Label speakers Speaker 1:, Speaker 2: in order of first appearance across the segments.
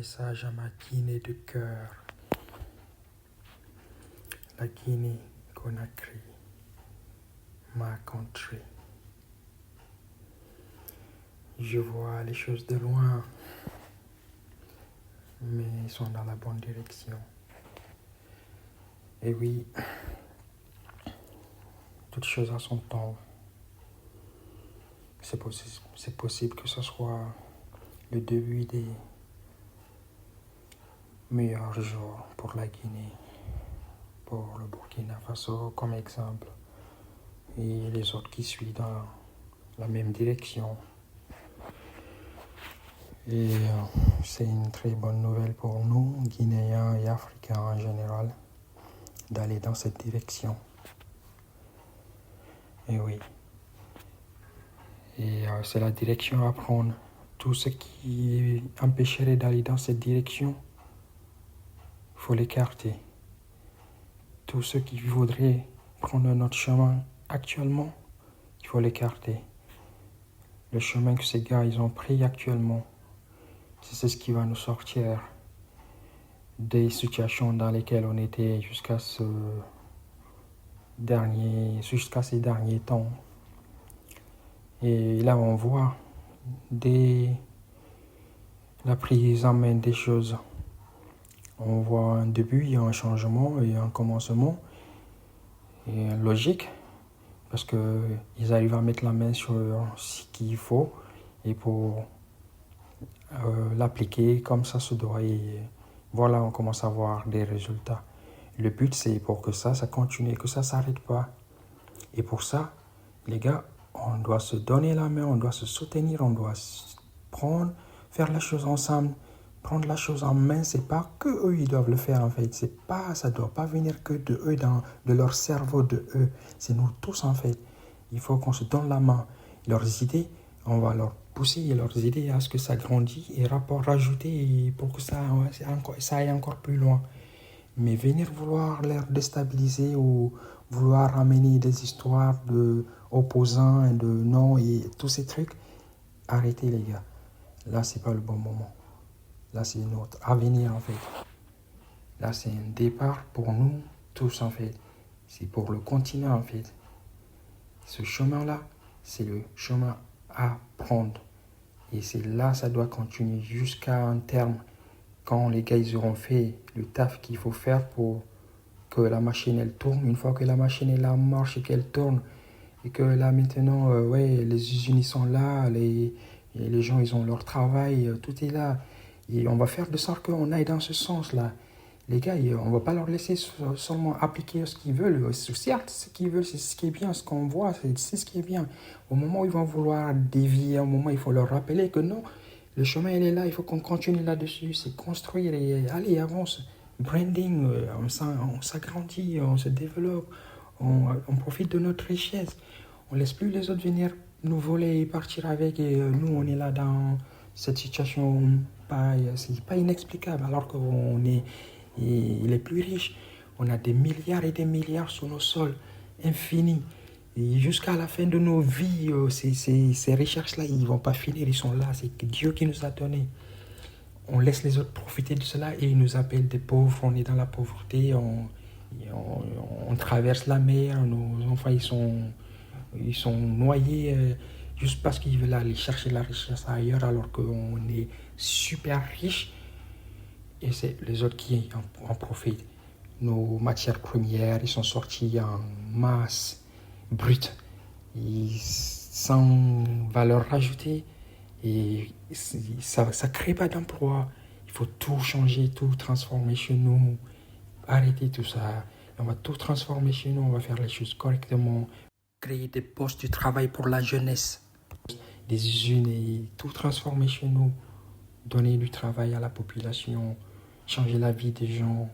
Speaker 1: message à ma Guinée de cœur. La Guinée-Conakry, ma country. Je vois les choses de loin, mais ils sont dans la bonne direction. Et oui, toute chose à son temps. C'est possible que ce soit le début des meilleurs jours pour la Guinée, pour le Burkina Faso comme exemple, et les autres qui suivent dans la même direction. Et c'est une très bonne nouvelle pour nous, Guinéens et Africains en général, d'aller dans cette direction. Et oui. Et c'est la direction à prendre. Tout ce qui empêcherait d'aller dans cette direction, il faut l'écarter. Tout ce qui voudrait prendre notre chemin actuellement, il faut l'écarter. Le chemin que ces gars ils ont pris actuellement, c'est ce qui va nous sortir des situations dans lesquelles on était jusqu'à ces derniers temps. Et là, on voit la prise en main des choses. On voit un début, il y a un changement et un commencement. Et logique, parce qu'ils arrivent à mettre la main sur ce qu'il faut et pour l'appliquer comme ça se doit. Et voilà, on commence à voir des résultats. Le but, c'est pour que ça continue, que ça ne s'arrête pas. Et pour ça, les gars, on doit se donner la main, on doit se soutenir, on doit faire la chose ensemble, prendre la chose en main. C'est pas que eux ils doivent le faire en fait. Ça doit pas venir que de eux, de leur cerveau, de eux. C'est nous tous en fait. Il faut qu'on se donne la main. Leurs idées, on va leur pousser leurs idées à ce que ça grandisse et rajouter pour que ça aille encore plus loin. Mais venir vouloir les déstabiliser ou vouloir amener des histoires de opposants et de non et tous ces trucs, arrêtez les gars. Là, c'est pas le bon moment. Là, c'est notre avenir en fait. Là, c'est un départ pour nous tous en fait. C'est pour le continent en fait. Ce chemin-là, c'est le chemin à prendre. Et c'est là, ça doit continuer jusqu'à un terme. Quand les gars, ils auront fait le taf qu'il faut faire pour que la machine, elle tourne. Une fois que la machine, elle marche et qu'elle tourne, et que là, maintenant, les usines, ils sont là, les gens, ils ont leur travail, tout est là. Et on va faire de sorte qu'on aille dans ce sens-là. Les gars, on ne va pas leur laisser seulement appliquer ce qu'ils veulent. Certes, ce qu'ils veulent, c'est ce qui est bien, ce qu'on voit, c'est ce qui est bien. Au moment où ils vont vouloir dévier, au moment où il faut leur rappeler que non, le chemin, il est là, il faut qu'on continue là-dessus. C'est construire et allez, avance. Branding, on s'agrandit, on se développe, on profite de notre richesse. On ne laisse plus les autres venir nous voler et partir avec. Et nous, on est là dans cette situation, c'est pas inexplicable, alors qu'on est les plus riches. On a des milliards et des milliards sur nos sols, infinis. Et jusqu'à la fin de nos vies, ces recherches-là, ils ne vont pas finir, ils sont là. C'est Dieu qui nous a donné. On laisse les autres profiter de cela et ils nous appellent des pauvres. On est dans la pauvreté, on traverse la mer, nos enfants ils sont noyés juste parce qu'ils veulent aller chercher la richesse ailleurs alors qu'on est super riche. Et c'est les autres qui en profitent. Nos matières premières, ils sont sortis en masse, brutes, sans valeur ajoutée. Et ça ne crée pas d'emploi. Il faut tout changer, tout transformer chez nous. Arrêter tout ça. On va tout transformer chez nous, on va faire les choses correctement. Créer des postes de travail pour la jeunesse. Des usines et tout transformer chez nous. Donner du travail à la population. Changer la vie des gens.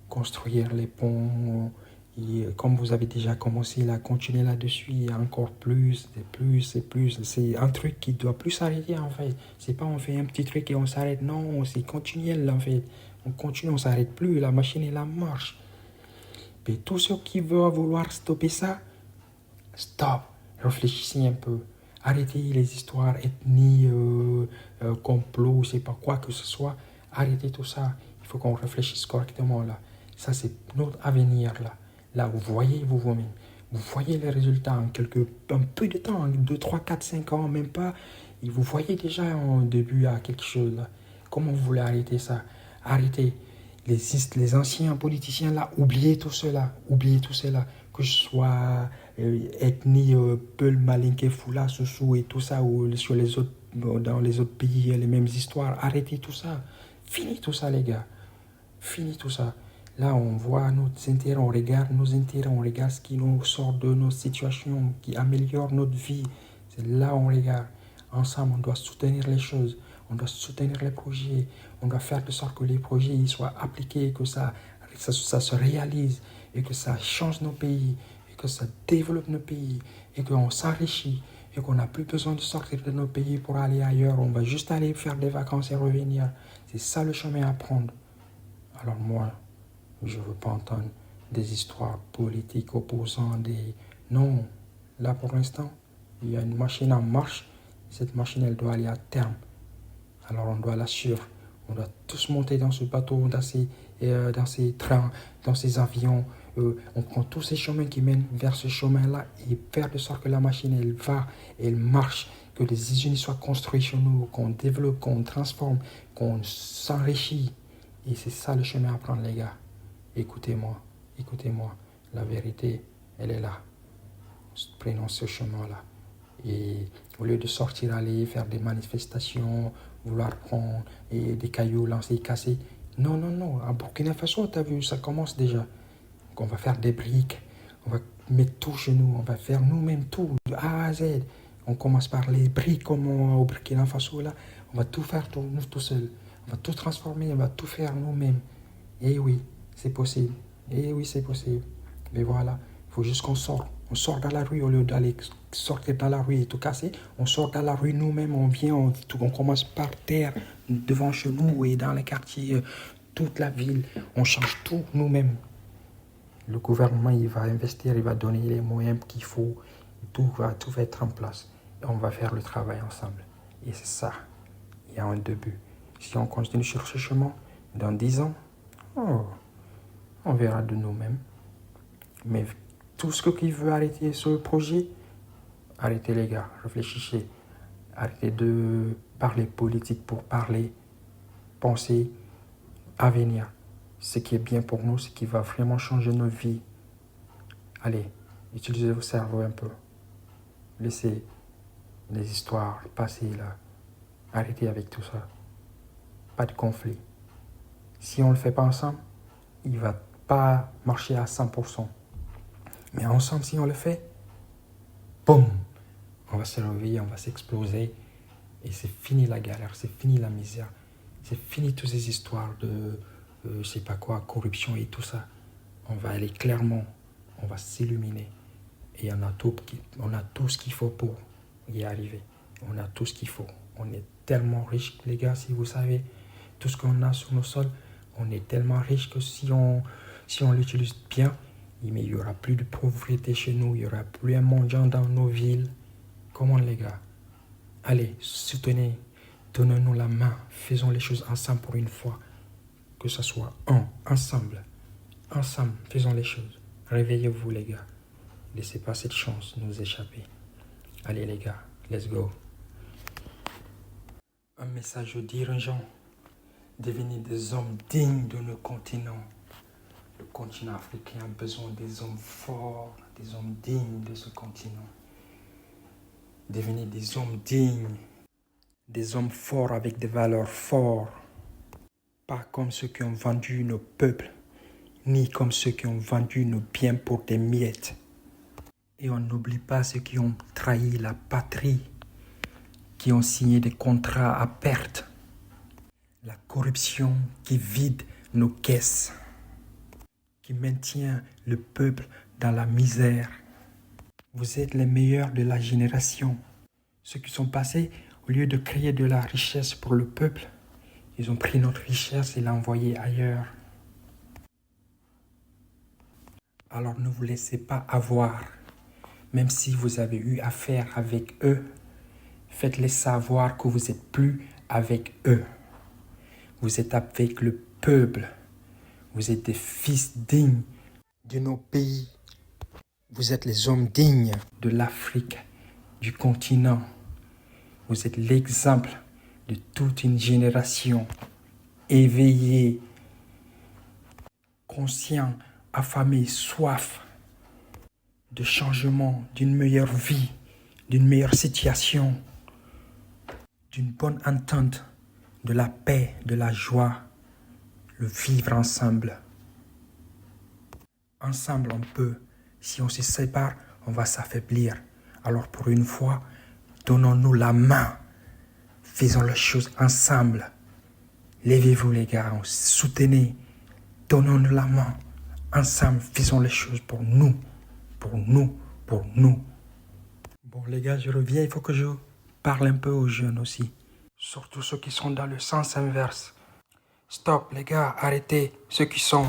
Speaker 1: Construire les ponts. Et comme vous avez déjà commencé là, continuer là-dessus, et encore plus, et plus, et plus. C'est un truc qui ne doit plus s'arrêter en fait. C'est pas on fait un petit truc et on s'arrête. Non, c'est continuel en fait. On continue, on ne s'arrête plus. La machine, elle marche. Mais tous ceux qui veulent vouloir stopper ça, stop. Réfléchissez un peu. Arrêtez les histoires ethnies, complots, je sais pas quoi que ce soit. Arrêtez tout ça. Il faut qu'on réfléchisse correctement là. Ça, c'est notre avenir là. Là, vous voyez vous-même. Vous voyez les résultats en un peu de temps, 2, 3, 4, 5 ans, même pas. Et vous voyez déjà en début à quelque chose là. Comment vous voulez arrêter ça? Arrêtez. Les anciens politiciens là, oubliez tout cela. Oubliez tout cela. Que ce soit ethnie, Peul, Malinké, Foula, Soussou et tout ça, ou sur les autres, dans les autres pays, les mêmes histoires. Arrêtez tout ça. Fini tout ça, les gars. Fini tout ça. Là, on voit nos intérêts, on regarde nos intérêts, on regarde ce qui nous sort de nos situations, qui améliore notre vie. C'est là où on regarde. Ensemble, on doit soutenir les choses, on doit soutenir les projets, on doit faire de sorte que les projets ils soient appliqués, que ça se réalise et que ça change nos pays, et que ça développe nos pays, et qu'on s'enrichit, et qu'on n'a plus besoin de sortir de nos pays pour aller ailleurs. On va juste aller faire des vacances et revenir. C'est ça le chemin à prendre. Alors moi, je ne veux pas entendre des histoires politiques opposant des... Non, là pour l'instant, il y a une machine en marche. Cette machine, elle doit aller à terme. Alors on doit la suivre. On doit tous monter dans ce bateau, dans ces trains, dans ces avions. On prend tous ces chemins qui mènent vers ce chemin-là et faire de sorte que la machine, elle va, elle marche, que les usines soient construites chez nous, qu'on développe, qu'on transforme, qu'on s'enrichit. Et c'est ça le chemin à prendre, les gars. Écoutez-moi, écoutez-moi. La vérité, elle est là. Prenons ce chemin-là. Et au lieu de sortir, aller faire des manifestations, vouloir prendre des cailloux, lancer, casser. Non, non, non. À Burkina Faso, tu as vu, ça commence déjà. Donc on va faire des briques. On va mettre tout chez nous. On va faire nous-mêmes tout, de A à Z. On commence par les briques comme au Burkina Faso, là. On va tout faire nous tout seuls. On va tout transformer, on va tout faire nous-mêmes. Et oui, c'est possible. Et oui, c'est possible. Mais voilà, il faut juste qu'on sorte. On sort dans la rue au lieu d'aller sortir dans la rue et tout casser. On sort dans la rue nous-mêmes, on vient, on commence par terre, devant chez nous et dans les quartiers, toute la ville. On change tout nous-mêmes. Le gouvernement, il va investir, il va donner les moyens qu'il faut. Tout va être en place. Et on va faire le travail ensemble. Et c'est ça. Il y a un début. Si on continue sur ce chemin, dans 10 ans, on verra de nous-mêmes. Mais tout ce qui veut arrêter ce projet, arrêtez les gars, réfléchissez. Arrêtez de parler politique pour parler, penser, avenir. Ce qui est bien pour nous, ce qui va vraiment changer nos vies. Allez, utilisez vos cerveaux un peu. Laissez les histoires passer là. Arrêtez avec tout ça. Pas de conflit. Si on ne le fait pas ensemble, il ne va pas marcher à 100%. Mais ensemble, si on le fait, boum, on va se réveiller, on va s'exploser. Et c'est fini la galère, c'est fini la misère. C'est fini toutes ces histoires de, je sais pas quoi, corruption et tout ça. On va aller clairement, on va s'illuminer. Et on a tout ce qu'il faut pour y arriver. On a tout ce qu'il faut. On est tellement riches, les gars, si vous savez, tout ce qu'on a sur nos sols, on est tellement riches que si on l'utilise bien, mais il n'y aura plus de pauvreté chez nous, il n'y aura plus un mendiant dans nos villes. Comment les gars? Allez, soutenez, donnez-nous la main, faisons les choses ensemble pour une fois. Que ce soit ensemble, faisons les choses. Réveillez-vous les gars, laissez pas cette chance nous échapper. Allez les gars, let's go. Un message aux dirigeants, devenez des hommes dignes de nos continents. Le continent africain a besoin des hommes forts, des hommes dignes de ce continent. Devenez des hommes dignes, des hommes forts avec des valeurs fortes. Pas comme ceux qui ont vendu nos peuples, ni comme ceux qui ont vendu nos biens pour des miettes. Et on n'oublie pas ceux qui ont trahi la patrie, qui ont signé des contrats à perte. La corruption qui vide nos caisses, qui maintient le peuple dans la misère. Vous êtes les meilleurs de la génération. Ceux qui sont passés, au lieu de créer de la richesse pour le peuple, ils ont pris notre richesse et l'ont envoyée ailleurs. Alors ne vous laissez pas avoir. Même si vous avez eu affaire avec eux, faites-les savoir que vous n'êtes plus avec eux. Vous êtes avec le peuple. Vous êtes des fils dignes de nos pays. Vous êtes les hommes dignes de l'Afrique, du continent. Vous êtes l'exemple de toute une génération éveillée, conscient, affamée, soif de changement, d'une meilleure vie, d'une meilleure situation, d'une bonne entente, de la paix, de la joie, le vivre ensemble. Ensemble, on peut. Si on se sépare, on va s'affaiblir. Alors pour une fois, donnons-nous la main. Faisons les choses ensemble. Levez-vous les gars, soutenez. Donnons-nous la main. Ensemble, faisons les choses pour nous. Pour nous, pour nous. Bon les gars, je reviens, il faut que je parle un peu aux jeunes aussi. Surtout ceux qui sont dans le sens inverse. Stop les gars, arrêtez. Ceux qui sont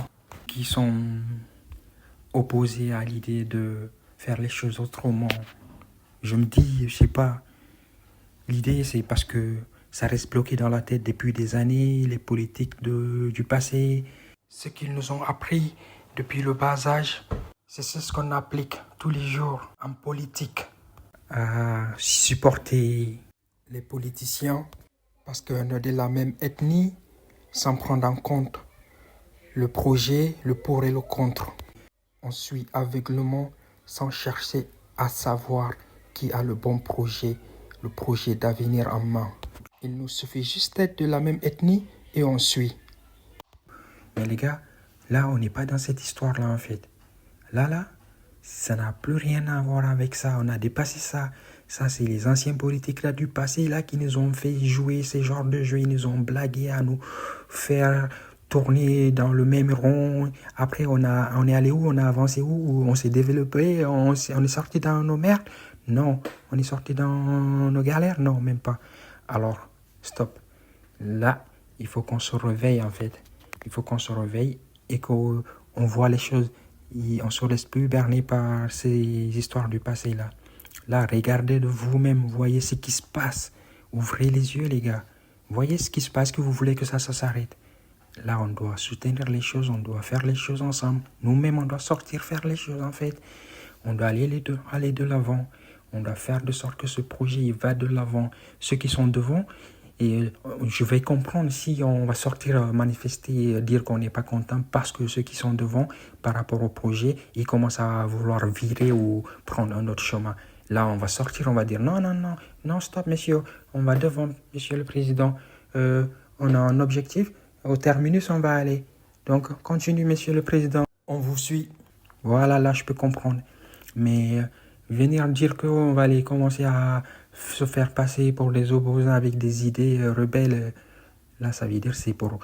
Speaker 1: opposés à l'idée de faire les choses autrement. Je me dis, je sais pas, l'idée c'est parce que ça reste bloqué dans la tête depuis des années, les politiques du passé, ce qu'ils nous ont appris depuis le bas âge, c'est ce qu'on applique tous les jours en politique, à supporter les politiciens parce qu'on est de la même ethnie, sans prendre en compte le projet, le pour et le contre. On suit aveuglement sans chercher à savoir qui a le bon projet, le projet d'avenir en main. Il nous suffit juste d'être de la même ethnie et on suit. Mais les gars, là on n'est pas dans cette histoire-là en fait. Là, ça n'a plus rien à voir avec ça, on a dépassé ça. Ça, c'est les anciens politiques là du passé là qui nous ont fait jouer ces genres de jeux. Ils nous ont blagué à nous faire tourner dans le même rond. Après, on est allé où? On a avancé où? On s'est développé? On est sorti dans nos merdes? Non. On est sorti dans nos galères? Non, même pas. Alors, stop. Là, il faut qu'on se réveille en fait. Il faut qu'on se réveille et qu'on voit les choses. On ne se laisse plus berner par ces histoires du passé là. Là, regardez de vous-même, voyez ce qui se passe. Ouvrez les yeux, les gars. Voyez ce qui se passe, que vous voulez que ça s'arrête. Là, on doit soutenir les choses, on doit faire les choses ensemble. Nous-mêmes, on doit sortir faire les choses, en fait. On doit aller de l'avant. On doit faire de sorte que ce projet il va de l'avant. Ceux qui sont devant, et je vais comprendre si on va sortir manifester, dire qu'on n'est pas content parce que ceux qui sont devant, par rapport au projet, ils commencent à vouloir virer ou prendre un autre chemin. Là, on va sortir, on va dire non, stop, monsieur. On va devant, monsieur le président. On a un objectif. Au terminus, on va aller. Donc, continue, monsieur le président. On vous suit. Voilà, là, je peux comprendre. Mais venir dire qu'on va aller commencer à se faire passer pour des opposants avec des idées rebelles, là, ça veut dire c'est pour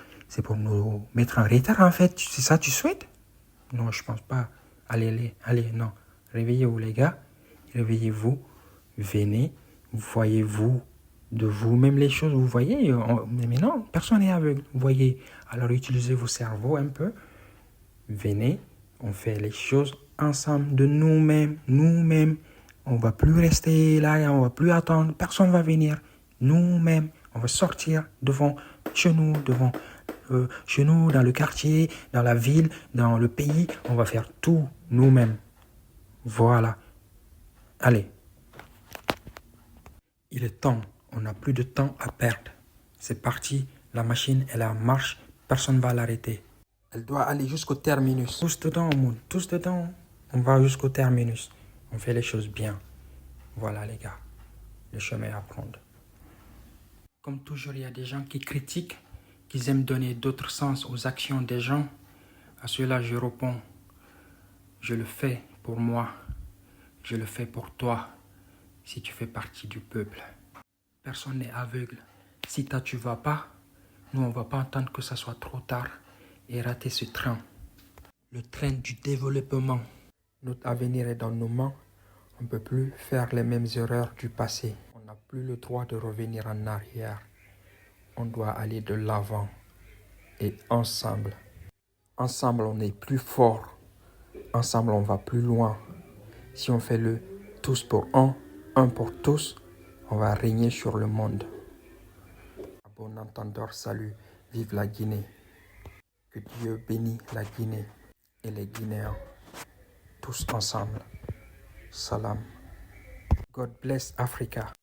Speaker 1: nous mettre en retard, en fait. C'est ça que tu souhaites? Non, je pense pas. Allez, non. Réveillez-vous, les gars. Réveillez-vous. Venez. Voyez-vous de vous-même les choses. Vous voyez, mais non, personne n'est aveugle. Vous voyez, alors utilisez vos cerveaux un peu. Venez, on fait les choses ensemble de nous-mêmes. On va plus rester là, on va plus attendre. Personne va venir. Nous-mêmes, on va sortir devant, chez nous, dans le quartier, dans la ville, dans le pays. On va faire tout nous-mêmes. Voilà. Allez. Il est temps. On n'a plus de temps à perdre. C'est parti. La machine, elle est en marche. Personne ne va l'arrêter. Elle doit aller jusqu'au terminus. Tous dedans, Moon. Tous dedans. On va jusqu'au terminus. On fait les choses bien. Voilà, les gars. Le chemin à prendre. Comme toujours, il y a des gens qui critiquent, qui aiment donner d'autres sens aux actions des gens. À cela, je réponds. Je le fais pour moi. Je le fais pour toi. Si tu fais partie du peuple. Personne n'est aveugle. Si toi tu vas pas, nous on va pas attendre que ça soit trop tard et rater ce train. Le train du développement. Notre avenir est dans nos mains. On ne peut plus faire les mêmes erreurs du passé. On n'a plus le droit de revenir en arrière. On doit aller de l'avant. Et ensemble. Ensemble on est plus fort. Ensemble on va plus loin. Si on fait le tous pour un pour tous, on va régner sur le monde. À bon entendeur, salut. Vive la Guinée. Que Dieu bénisse la Guinée et les Guinéens. Tous ensemble. Salam. God bless Africa.